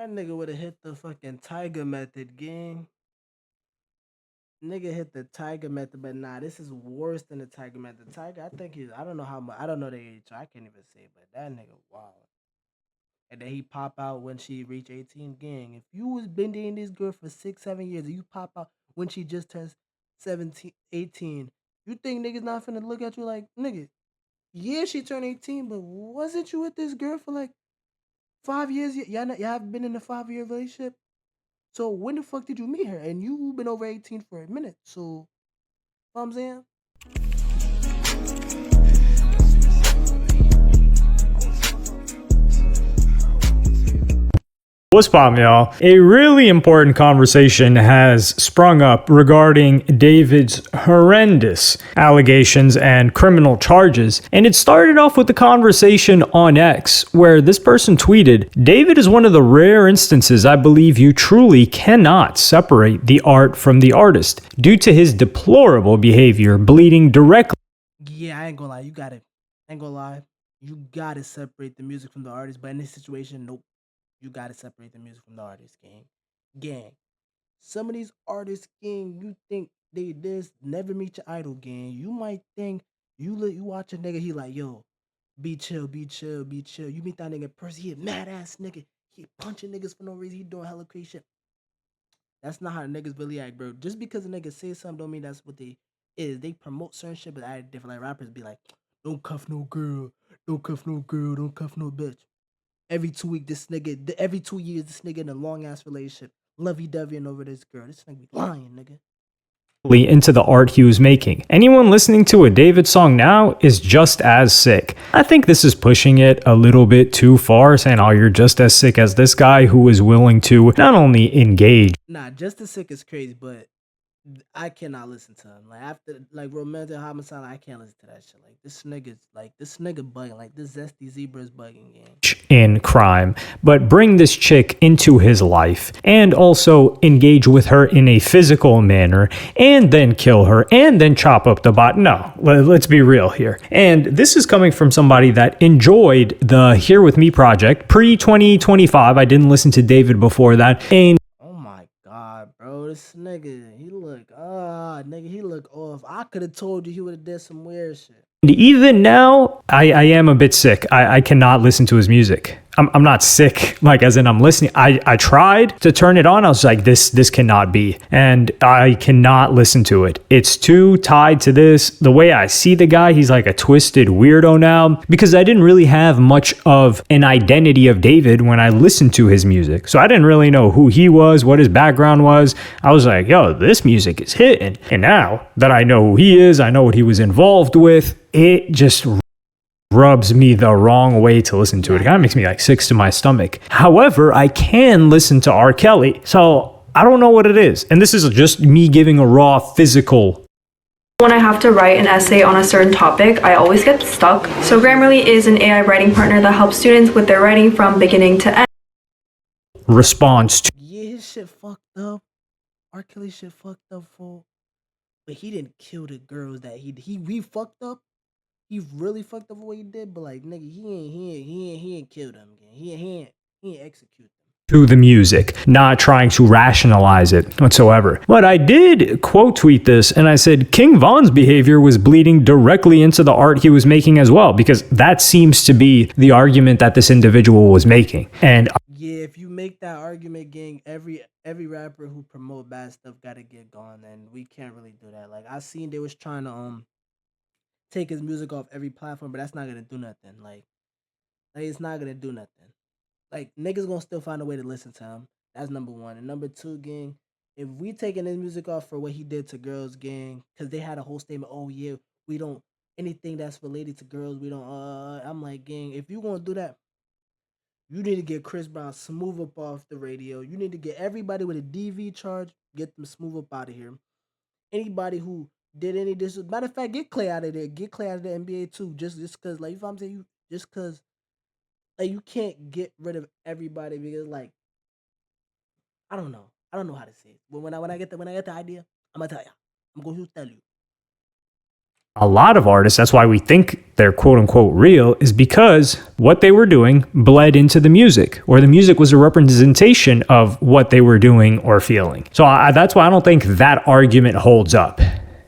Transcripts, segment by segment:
That nigga would have hit the fucking tiger method, gang. Nigga hit the tiger method, but nah, this is worse than the tiger method. Tiger, I think he's. I don't know how much. I don't know the age, so I can't even say. But that nigga, wow. And then he pop out when she reach 18. Gang, if you was been dating this girl for 6, 7 years, and you pop out when she just turns 17, 18, you think niggas not finna look at you like nigga? Yeah, she turned 18, but wasn't you with this girl for like 5 years? Y'all have been in a 5 year relationship. So when the fuck did you meet her? And you been over 18 for a minute. So, know what I'm saying? What's poppin', y'all? A really important conversation has sprung up regarding David's horrendous allegations and criminal charges. And it started off with the conversation on X, where this person tweeted, David is one of the rare instances I believe you truly cannot separate the art from the artist due to his deplorable behavior bleeding directly. Yeah, I ain't gonna lie. You got it. I ain't gonna lie. You gotta separate the music from the artist. But in this situation, nope. You gotta separate the music from the artist, gang. Gang. Some of these artists, gang, you think they this never meet your idol, gang. You might think you watch a nigga, he like, yo, be chill, be chill, be chill. You meet that nigga in person, he a mad ass nigga. He punching niggas for no reason. He doing hella crazy shit. That's not how niggas really act, bro. Just because a nigga say something don't mean that's what they is. They promote certain shit, but act different. Like rappers be like, don't cuff no girl, don't cuff no girl, don't cuff no bitch. Every 2 weeks, this nigga, every 2 years, this nigga in a long ass relationship, lovey doveying over this girl. This nigga be lying, nigga. Into the art he was making. Anyone listening to a David song now is just as sick. I think this is pushing it a little bit too far, saying, oh, you're just as sick as this guy who is willing to not only engage. Nah, just as sick is crazy, but I cannot listen to him. Like after like romantic homicide, I can't listen to that shit. Like this nigga bugging. Like this Zesty zebra is bugging, gang. In crime, but bring this chick into his life and also engage with her in a physical manner and then kill her and then chop up the bot. No, let's be real here. And this is coming from somebody that enjoyed the Here With Me project pre 2025. I didn't listen to David before that. And oh my god, bro, this nigga, he look off. I could have told you he would have did some weird shit. even now, I am a bit sick. I cannot listen to his music. I'm not sick, like as in I'm listening. I tried to turn it on. I was like, this cannot be. And I cannot listen to it. It's too tied to this. The way I see the guy, he's like a twisted weirdo now because I didn't really have much of an identity of David when I listened to his music. So I didn't really know who he was, what his background was. I was like, yo, this music is hitting. And now that I know who he is, I know what he was involved with, it just rubs me the wrong way to listen to it. It kind of makes me like sick to my stomach. However, I can listen to R. Kelly. So I don't know what it is. And this is just me giving a raw physical. When I have to write an essay on a certain topic, I always get stuck. So Grammarly is an AI writing partner that helps students with their writing from beginning to end. Response to. Yeah, his shit fucked up. R. Kelly shit fucked up, fool. But he didn't kill the girls that he fucked up. He really fucked up what he did, but like nigga, he ain't killed them again. He ain't execute them. To the music, not trying to rationalize it whatsoever. But I did quote tweet this and I said King Von's behavior was bleeding directly into the art he was making as well, because that seems to be the argument that this individual was making. And yeah, if you make that argument, gang, every rapper who promote bad stuff gotta get gone, and we can't really do that. Like I seen they was trying to take his music off every platform, but that's not gonna do nothing. Like it's not gonna do nothing. Like niggas gonna still find a way to listen to him. That's number one. And number two, gang, if we taking his music off for what he did to girls, gang, because they had a whole statement, oh yeah, we don't anything that's related to girls, we don't I'm like, gang, if you gonna do that, you need to get Chris Brown smooth up off the radio. You need to get everybody with a DV charge, get them smooth up out of here. Anybody who did any this matter of fact, get Clay out of there. Get Clay out of the NBA too. Just cause like if I'm saying you just cause like you can't get rid of everybody because like I don't know. I don't know how to say it. But when I get the idea, I'm gonna tell you. I'm going to tell you. a lot of artists, that's why we think they're quote unquote real, is because what they were doing bled into the music, or the music was a representation of what they were doing or feeling. So that's why I don't think that argument holds up.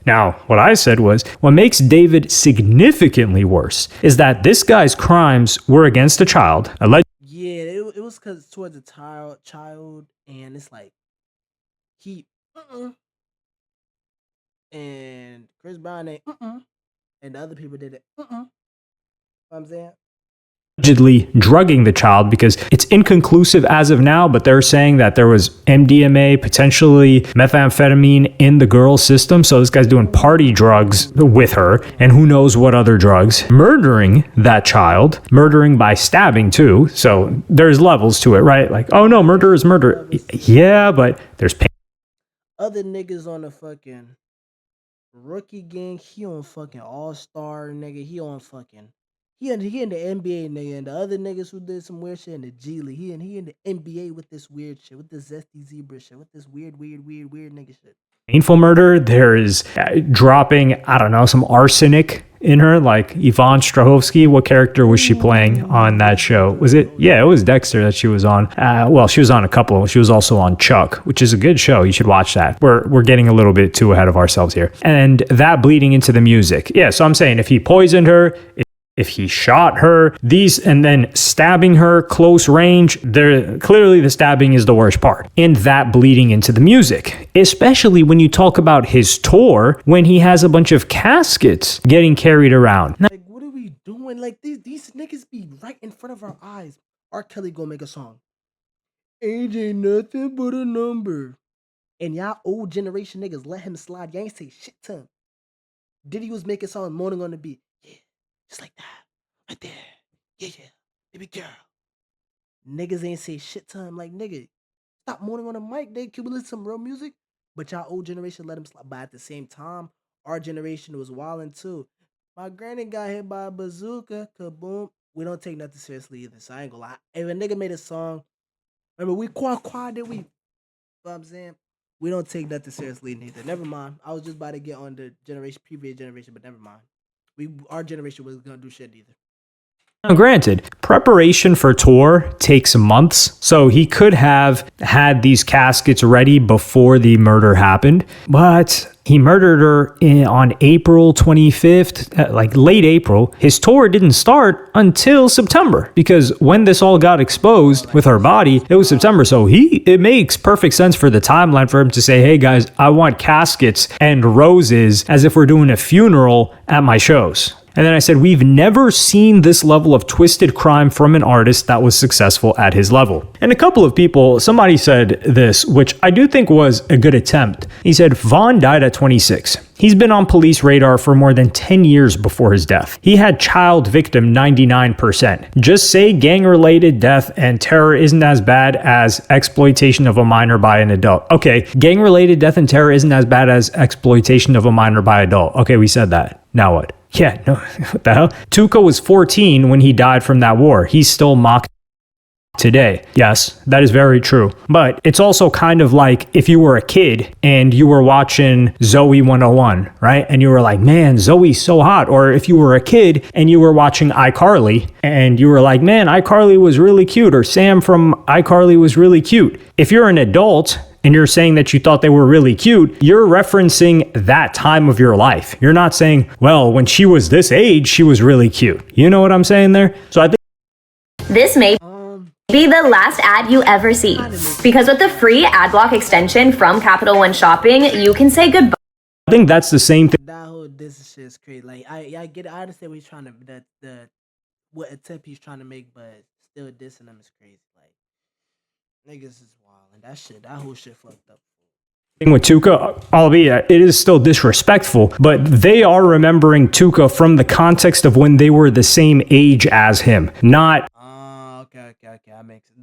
Now, what I said was, what makes David significantly worse is that this guy's crimes were against a child. Yeah, it was because towards a child, and it's like he, and Chris Brown ain't, and the other people did it, You know what I'm saying? Allegedly drugging the child, because it's inconclusive as of now, but they're saying that there was MDMA, potentially methamphetamine in the girl's system. So this guy's doing party drugs with her, and who knows what other drugs. Murdering that child, murdering by stabbing too. So there's levels to it, right? Like, oh no, murder is murder. Yeah, but there's pain. Other niggas on the fucking rookie gang, he on fucking all-star, nigga. He on fucking, he in the NBA, nigga. And the other niggas who did some weird shit in the G League, he in the NBA with this weird shit, with this Zesty Zebra shit, with this weird nigga shit. Painful murder. There is dropping, I don't know, some arsenic in her, like Yvonne Strahovski. What character was she playing on that show? Was it? Yeah, it was Dexter that she was on. Well, she was on a couple. She was also on Chuck, which is a good show. You should watch that. We're getting a little bit too ahead of ourselves here. And that bleeding into the music. Yeah, so I'm saying if he poisoned her, if he shot her, and then stabbing her close range, clearly the stabbing is the worst part. And that bleeding into the music, especially when you talk about his tour, when he has a bunch of caskets getting carried around. Like, what are we doing? Like, these niggas be right in front of our eyes. R. Kelly gonna make a song. Age ain't nothing but a number. And y'all old generation niggas let him slide. Y'all ain't say shit to him. Diddy was making songs moaning on the beat. Yeah. Just like that. Right there. Yeah. Baby girl. Niggas ain't say shit to him. Like, nigga, stop moaning on the mic. They can we listen to some real music? But y'all old generation let him slide. But at the same time, our generation was wilding too. My granny got hit by a bazooka. Kaboom. We don't take nothing seriously either. So I ain't gonna lie. If a nigga made a song, remember we quad did we? You know what I'm saying? We don't take nothing seriously neither. Never mind. I was just about to get on the previous generation, but never mind. Our generation wasn't gonna do shit either. Now, granted, preparation for tour takes months, so he could have had these caskets ready before the murder happened, but he murdered her on April 25th, like late April. His tour didn't start until September, because when this all got exposed with her body, it was September. So it makes perfect sense for the timeline for him to say, hey guys, I want caskets and roses as if we're doing a funeral at my shows. And then I said, we've never seen this level of twisted crime from an artist that was successful at his level. And a couple of people, somebody said this, which I do think was a good attempt. He said, Vaughn died at 26. He's been on police radar for more than 10 years before his death. He had child victim 99%. Just say gang-related death and terror isn't as bad as exploitation of a minor by an adult. Okay, gang-related death and terror isn't as bad as exploitation of a minor by adult. Okay, we said that. Now what? Yeah, no, what the hell? Tuco was 14 when he died from that war. He's still mocked today. Yes, that is very true. But it's also kind of like if you were a kid and you were watching Zoe 101, right? And you were like, man, Zoe's so hot. Or if you were a kid and you were watching iCarly and you were like, man, iCarly was really cute. Or Sam from iCarly was really cute. If you're an adult and you're saying that you thought they were really cute, you're referencing that time of your life. You're not saying, well, when she was this age, she was really cute. You know what I'm saying there? So I think this may be the last ad you ever see. Because with the free ad block extension from Capital One Shopping, you can say goodbye. I think that's the same thing. That whole this shit is crazy. Like I get it. I understand what he's trying to what attempt he's trying to make, but still dissing them is crazy. Like niggas is wild, and that whole shit fucked up. With Tuca, albeit it is still disrespectful, but they are remembering Tuca from the context of when they were the same age as him, not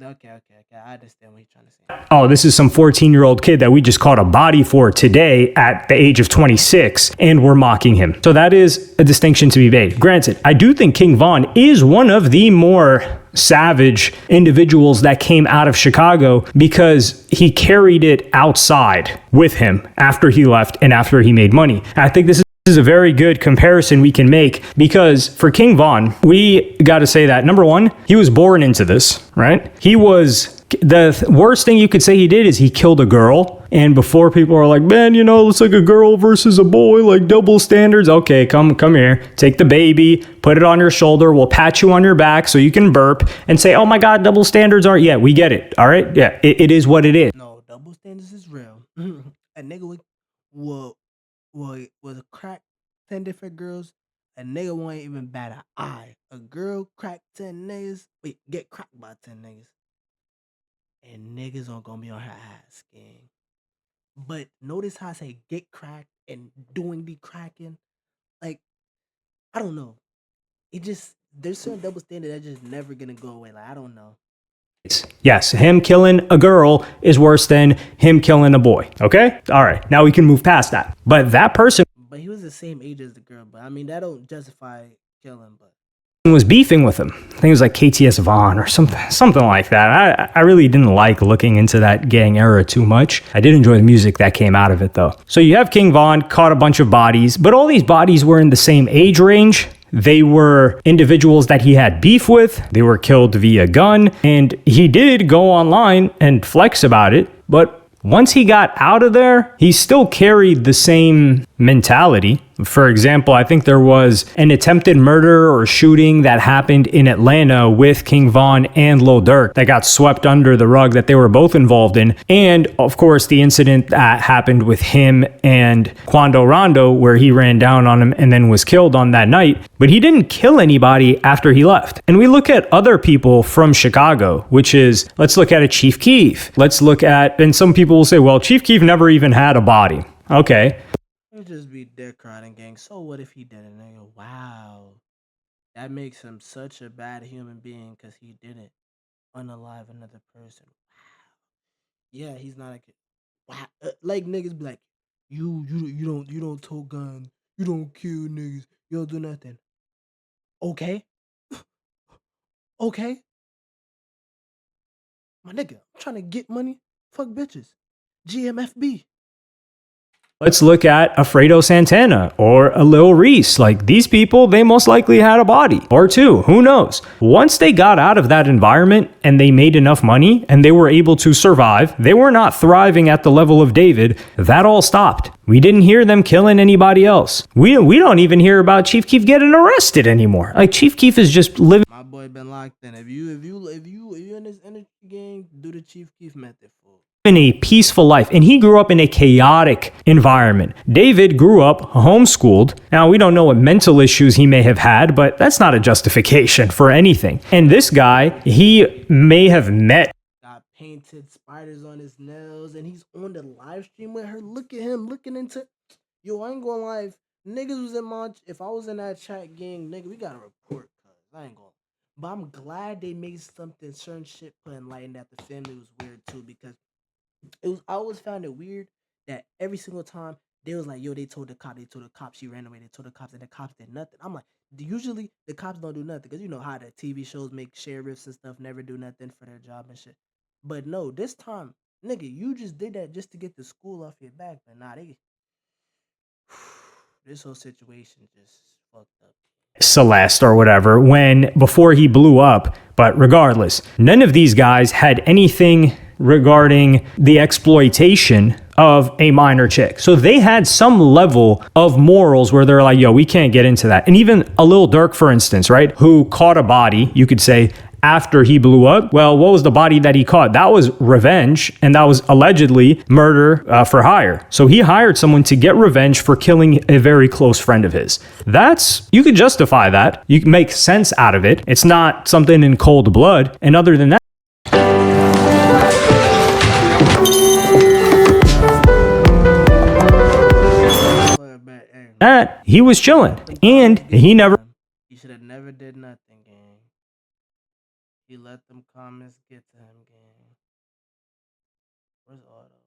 Okay. I understand what you're trying to say. Oh, this is some 14-year-old kid that we just caught a body for today at the age of 26, and we're mocking him. So that is a distinction to be made. Granted, I do think King Von is one of the more savage individuals that came out of Chicago because he carried it outside with him after he left and after he made money. I think this is This is a very good comparison we can make because for King Von, we got to say that number one, he was born into this, right? He was the worst thing you could say he did is he killed a girl. And before people are like, man, you know, it's like a girl versus a boy, like double standards. Okay, come here, take the baby, put it on your shoulder. We'll pat you on your back so you can burp and say, oh my God, double standards aren't. Yeah, we get it. All right. Yeah, it is what it is. No, double standards is real. A nigga will crack 10 different girls. A nigga won't even bat an eye. A girl crack 10 niggas. Wait, get cracked by 10 niggas. And niggas aren't gonna be on her ass, gang. But notice how I say get cracked and doing the cracking. Like, I don't know. It just, there's certain double standard that's just never gonna go away. Like, I don't know. Yes, him killing a girl is worse than him killing a boy. Okay? All right. Now we can move past that. But that person But he was the same age as the girl. But I mean, that don't justify killing. But was beefing with him. I think it was like KTS Vaughn or something like that. I really didn't like looking into that gang era too much. I did enjoy the music that came out of it though. So you have King Von caught a bunch of bodies, but all these bodies were in the same age range. They were individuals that he had beef with. They were killed via gun, and he did go online and flex about it, but once he got out of there, he still carried the same mentality. For example, I think there was an attempted murder or shooting that happened in Atlanta with King Von and Lil Durk that got swept under the rug that they were both involved in. And of course, the incident that happened with him and Quando Rondo, where he ran down on him and then was killed on that night. But he didn't kill anybody after he left. And we look at other people from Chicago, which is, let's look at a Chief Keef. Let's look at, and some people will say, well, Chief Keef never even had a body. Okay. it'll just be dick riding, gang. So what if he didn't? Nigga, wow. That makes him such a bad human being because he didn't unalive another person. Yeah, he's not a kid. Wow. Like niggas be like, you don't tow guns, you don't kill niggas, you don't do nothing. Okay, okay, my nigga, I'm trying to get money. Fuck bitches. GMFB. Let's look at Alfredo Santana or a Lil Reese. Like these people, they most likely had a body or two. Who knows? Once they got out of that environment and they made enough money and they were able to survive, they were not thriving at the level of David. That all stopped. We didn't hear them killing anybody else. We don't even hear about Chief Keef getting arrested anymore. Like Chief Keef is just living. My boy been locked in. If you in this energy game, do the Chief Keef method, fool. In a peaceful life, and he grew up in a chaotic environment. David grew up homeschooled. Now we don't know what mental issues he may have had, but that's not a justification for anything. And this guy, he may have met Got painted spiders on his nails, and he's on the live stream with her. Look at him looking into. Yo, I ain't gonna lie. If niggas was in my. If I was in that chat gang, nigga, we gotta report. Cause I ain't gonna. But I'm glad they made something, certain shit put in light, and that the family was weird too, because I always found it weird that every single time they was like, yo, they told the cops, she ran away, they told the cops, and the cops did nothing. I'm like, usually the cops don't do nothing, because you know how the TV shows make sheriffs and stuff never do nothing for their job and shit. But no, this time, nigga, you just did that just to get the school off your back, but nah, this whole situation just fucked up. Celeste or whatever before he blew up. But regardless, none of these guys had anything regarding the exploitation of a minor chick. So they had some level of morals where they're like, yo, we can't get into that. And even a Lil Durk, for instance, right, who caught a body, you could say, after he blew up. Well, what was the body that he caught? That was revenge, and that was allegedly murder for hire. So he hired someone to get revenge for killing a very close friend of his. You could justify that. You can make sense out of it. It's not something in cold blood. And other than that, he was chilling, and he should have never did nothing, gang. He let them comments get to him, gang. Where's Auto?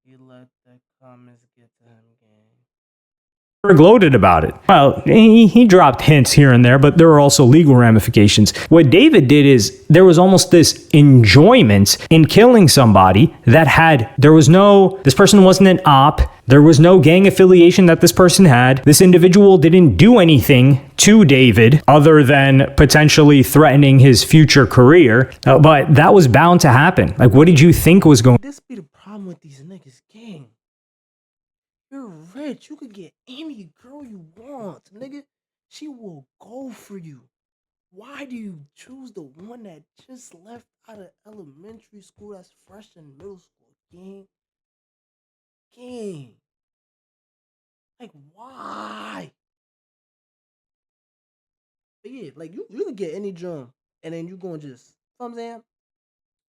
He let the comments get to him, gang. gloated about it. Well, he dropped hints here and there, but there were also legal ramifications. What David did is there was almost this enjoyment in killing somebody this person wasn't an op. There was no gang affiliation that this person had. This individual didn't do anything to David other than potentially threatening his future career. But that was bound to happen. Like, what did you think was going? This be the problem with these niggas, gang. You're rich. You could get any girl you want, nigga. She will go for you. Why do you choose the one that just left out of elementary school that's fresh in middle school, gang? Gang. Like, why? But yeah, like, you can get any drum, and then you gonna just, you know what I'm saying?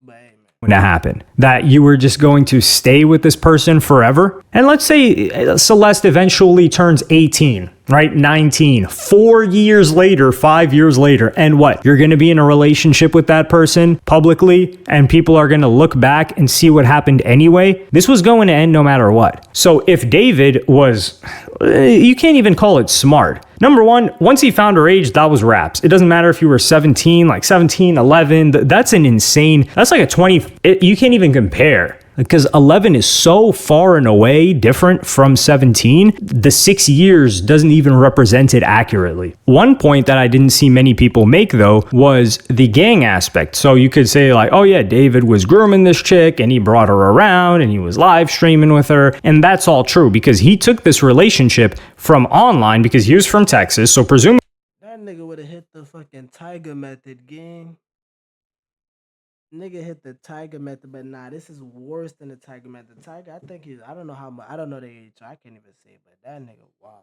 But hey, man. To happen, that you were just going to stay with this person forever. And let's say Celeste eventually turns 18, right? 19, 4 years later, 5 years later. And what? You're going to be in a relationship with that person publicly, and people are going to look back and see what happened anyway. This was going to end no matter what. So if David was, you can't even call it smart. Number one, once he found her age, that was wraps. It doesn't matter if you were 17, like 17, 11. That's an insane, that's like a 20, you can't even compare. Because 11 is so far and away different from 17, the 6 years doesn't even represent it accurately. One point that I didn't see many people make, though, was the gang aspect. So you could say like, oh yeah, David was grooming this chick and he brought her around and he was live streaming with her. And that's all true because he took this relationship from online because he was from Texas. So presumably That nigga would have hit the fucking tiger method, gang. Nigga hit the tiger method, but nah, this is worse than the tiger method. Tiger, I think I don't know how much, I don't know the age, so I can't even say, but that nigga wild.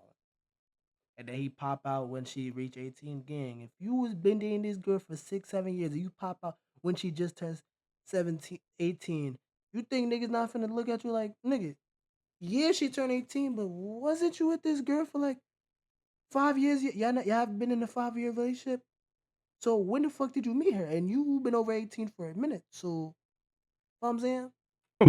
And then he pop out when she reach 18, gang. If you was been dating this girl for 6, 7 years, and you pop out when she just turns 17, 18, you think niggas not finna look at you like, nigga, yeah, she turned 18, but wasn't you with this girl for like 5 years? Y'all have been in a 5-year relationship? So when the fuck did you meet her? And you been over 18 for a minute. So, you know what I'm saying?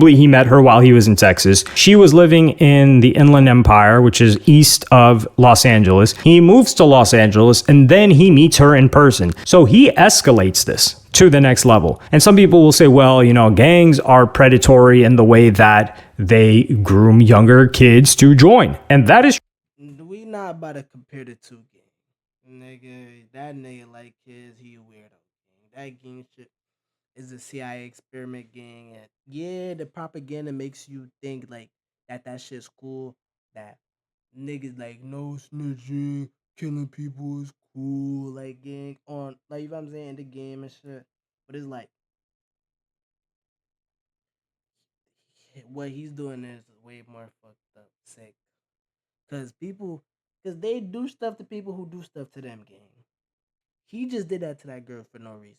he met her while he was in Texas. She was living in the Inland Empire, which is east of Los Angeles. He moves to Los Angeles and then he meets her in person. So he escalates this to the next level. And some people will say, well, you know, gangs are predatory in the way that they groom younger kids to join. And that is We not about to compare the two gangs. Nigga, that nigga like kids, he a weirdo. Gang. That gang shit is a CIA experiment gang. And yeah, the propaganda makes you think like that shit's cool. That niggas like no snitching, killing people is cool. Like gang on, like you know what I'm saying, the game and shit. But it's like what he's doing is way more fucked up, sick. Cause they do stuff to people who do stuff to them, gang. He just did that to that girl for no reason.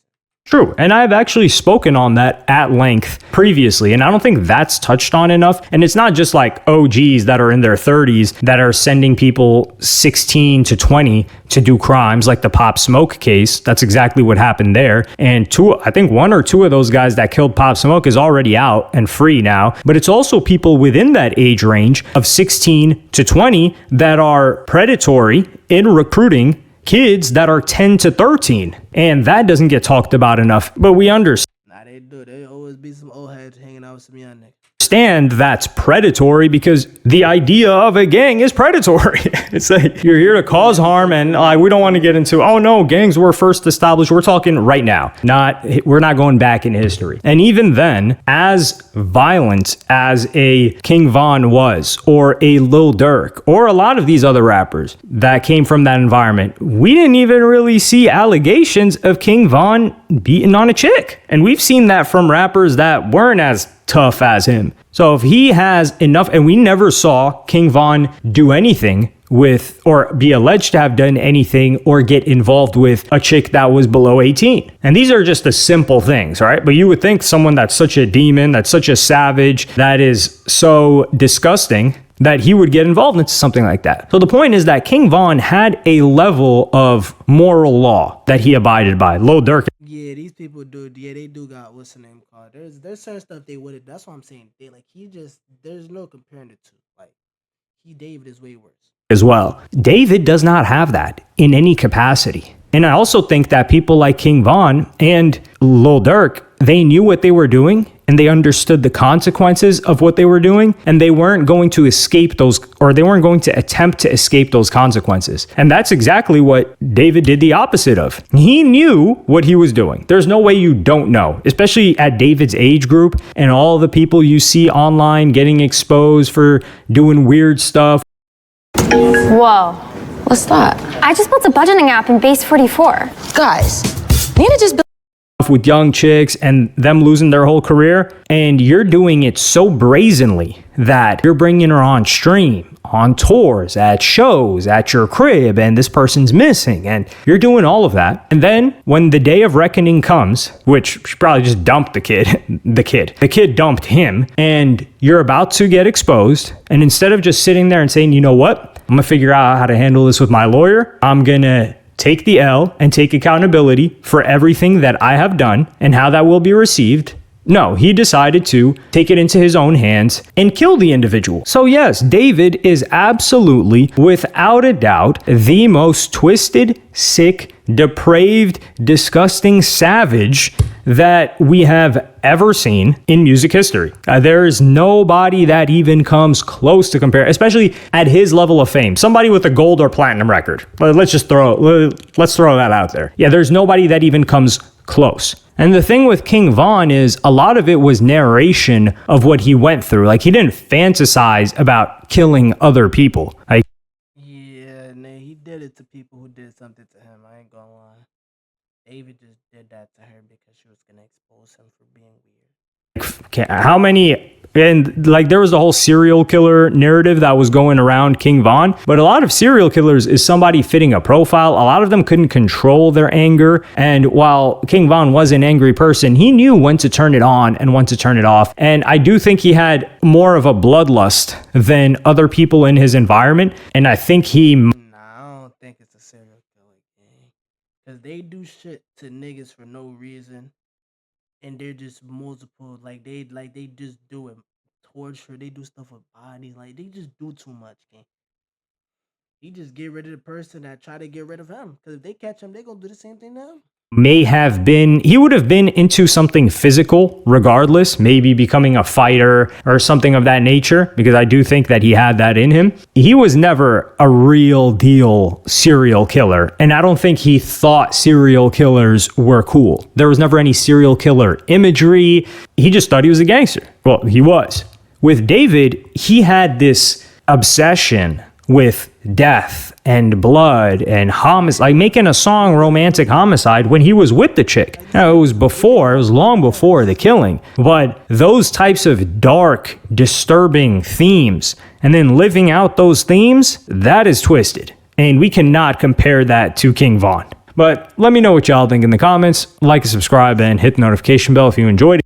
true. And I've actually spoken on that at length previously, and I don't think that's touched on enough. And it's not just like OGs that are in their 30s that are sending people 16 to 20 to do crimes like the Pop Smoke case. That's exactly what happened there. And I think 1 or 2 of those guys that killed Pop Smoke is already out and free now. But it's also people within that age range of 16 to 20 that are predatory in recruiting kids that are 10 to 13. And that doesn't get talked about enough. But we understand. Nah, they do. They always be some old heads hanging out with some young niggas. That's predatory because the idea of a gang is predatory. It's like you're here to cause harm, and we don't want to get into, oh no, gangs were first established. We're talking right now. We're not going back in history. And even then, as violent as a King Von was, or a Lil Durk, or a lot of these other rappers that came from that environment, we didn't even really see allegations of King Von beating on a chick. And we've seen that from rappers that weren't as tough as him. So if he has enough, and we never saw King Von do anything with, or be alleged to have done anything, or get involved with a chick that was below 18. And these are just the simple things, right? But you would think someone that's such a demon, that's such a savage, that is so disgusting, that he would get involved into something like that. So the point is that King Von had a level of moral law that he abided by. Lil Durk. Yeah, these people do. Yeah, they do got what's the name called. There's certain stuff they would have. That's what I'm saying. They like there's no comparing the two. Like David is way worse. as well. David does not have that in any capacity. And I also think that people like King Von and Lil Durk, they knew what they were doing and they understood the consequences of what they were doing, and they weren't going to escape those, or they weren't going to attempt to escape those consequences. And that's exactly what David did the opposite of. He knew what he was doing. There's no way you don't know, especially at David's age group and all the people you see online getting exposed for doing weird stuff. Whoa. What's that? I just built a budgeting app in Base 44. Guys, Nina just built with young chicks and them losing their whole career, and you're doing it so brazenly that you're bringing her on stream, on tours, at shows, at your crib, and this person's missing, and you're doing all of that. And then when the day of reckoning comes, which she probably just dumped the kid dumped him, and you're about to get exposed, and instead of just sitting there and saying, you know what, I'm gonna figure out how to handle this with my lawyer, I'm gonna take the L and take accountability for everything that I have done and how that will be received. No, he decided to take it into his own hands and kill the individual. So yes, David is absolutely, without a doubt, the most twisted, sick, depraved, disgusting savage that we have ever seen in music history. There is nobody that even comes close to compare, especially at his level of fame. Somebody with a gold or platinum record. Let's throw that out there. Yeah, there's nobody that even comes close. And the thing with King Von is a lot of it was narration of what he went through. Like, he didn't fantasize about killing other people. Like, Yeah, he did it to people who did something to him. I ain't gonna lie. David just did that to her because she was gonna expose him for being weird. how many, and like there was the whole serial killer narrative that was going around King Von, but a lot of serial killers is somebody fitting a profile. A lot of them couldn't control their anger, and while King Von was an angry person, he knew when to turn it on and when to turn it off. And I do think he had more of a bloodlust than other people in his environment, and I think he I don't think it's a serial killer gang. Cause they do shit to niggas for no reason. And they're just multiple, like they just do it. Torture, they do stuff with bodies, like they just do too much, gang. He just get rid of the person that try to get rid of him. Cause if they catch him, they gonna do the same thing to him. he would have been into something physical regardless, maybe becoming a fighter or something of that nature, because I do think that he had that in him. He was never a real deal serial killer, and I don't think he thought serial killers were cool. There was never any serial killer imagery. He just thought he was a gangster. Well, he was. With David, he had this obsession with death and blood and homicide, like making a song romantic homicide when he was with the chick. Now, it was long before the killing, but those types of dark, disturbing themes and then living out those themes, that is twisted. And we cannot compare that to King Von. But let me know what y'all think in the comments. Like and subscribe and hit the notification bell if you enjoyed it.